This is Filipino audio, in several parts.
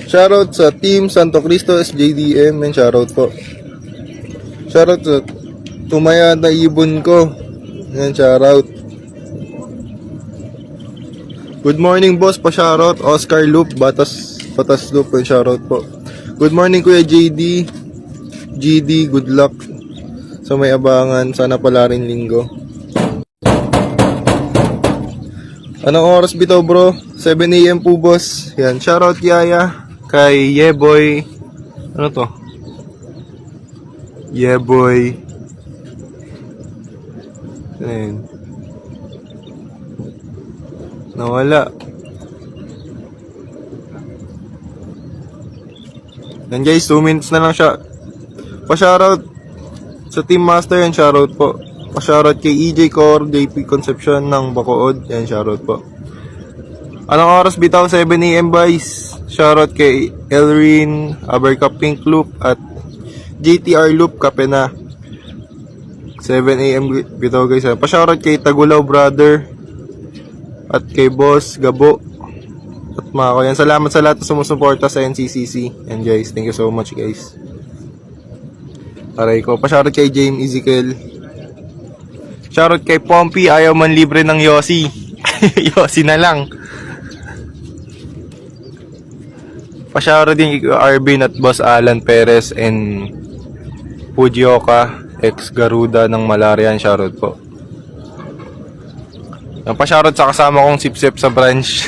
Shoutout sa Team Santo Cristo SJDM and shoutout po. Shoutout sa Tumaya na ibon ko. Yan, shoutout. Good morning boss, pa-shoutout. Oscar Loop, Batas Loop, and shoutout po. Good morning Kuya JD. GD, good luck sa may abangan. Sana pala rin linggo. Anong oras bitaw bro? 7 AM po boss. Yan, shoutout Yaya kay Yeboy. Ano to? Yeboy. Ayan. Nawala. Yan guys, 2 minutes na lang siya. Pa-shoutout sa Team Master, yan shoutout po. Pa-shoutout kay EJ Core, JP Concepcion ng Bacood, yan shoutout po. Anong oras bitaw? 7 AM boys. Shoutout kay Elrin, Abercup Pink Loop at GTR Loop, kape na. 7 AM bitaw guys. Pa-shoutout kay Tagulaw Brother at kay Boss Gabo at mga ko yan. Salamat sa lahat na sumusuporta sa NCCC. And guys, thank you so much guys. Aray ko. Pa-shoutout kay James Ezekiel. Shoutout kay Pompey. Ayaw man libre ng Yossi. Yossi na lang. Pa-shoutout din kay Arvin at Boss Alan Perez and Fujioka, ex Garuda ng Malarian. Shoutout po. Yung pa-shoutout sa kasama kong sip-sip sa branch.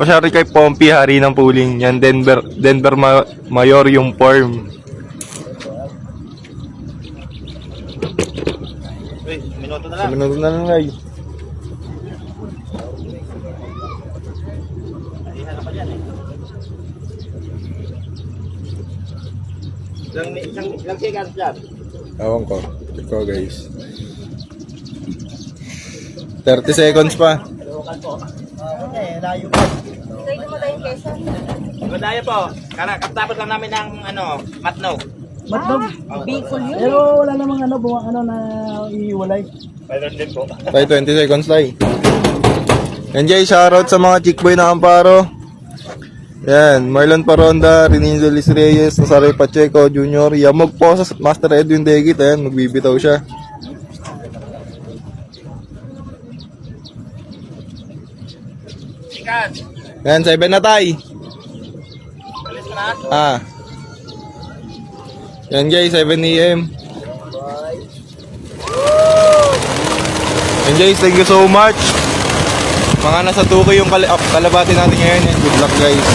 Pa-shoutout kay Pompey, hari ng pooling. Yan, Denver Mayor yung form. Uy, minuto na lang. Minuto na lang guys. Ilang seconds dyan? Ewan ko. Ito guys. 30 seconds pa. Okay, layo po. Sa'yo gumatay yung Quezon. Madaya po. Kaptapos lang namin ng matnog. Matnog. Bicol yun. Pero wala namang na iiwalay. Mayroon din po. Tayo 20 seconds tayo. Yan guys, shoutout sa mga chickboy na Amparo. Yan, Marlon Paronda, Renizo Liz Reyes, Nazario Pacheco Jr. Yamog po sa Master Edwin Degit. Ayan, magbibitaw siya. Sikat. Yan, 7 na tayo. Alis na. Ah. Yan guys, 7 AM. Yan guys, thank you so much. Mga nasa 2K yung kalabati natin ngayon. Yan, good luck guys.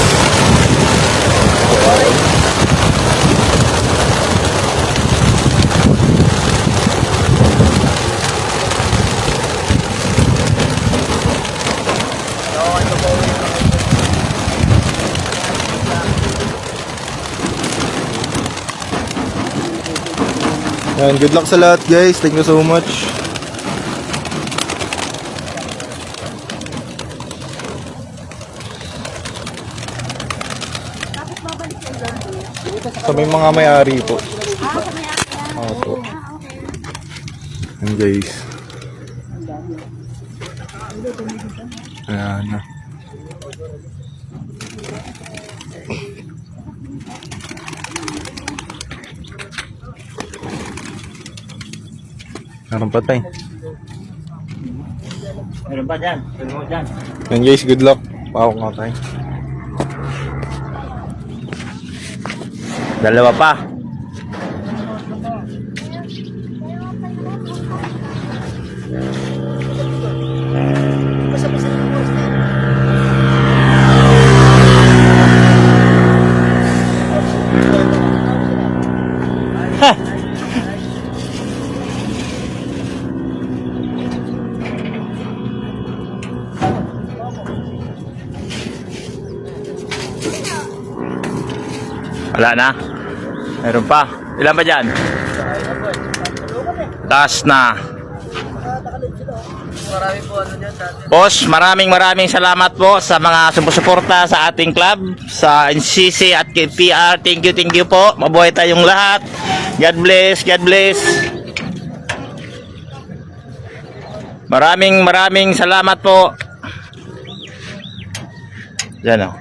Yan, good luck sa lahat guys. Thank you so much. Sa may mga may-ari po. Opo. Yan guys. Ayan na. Meron pa tayo. Meron pa dyan. Meron mo dyan. Yan guys, good luck. Pawak nga tayo. Dalawa pa. Wala na. Meron pa. Ilan ba dyan? Taas na. Boss, maraming salamat po sa mga sumusuporta sa ating club, sa NCC at PR. Thank you po. Mabuhay tayong lahat. God bless, God bless. Maraming salamat po. Yan o.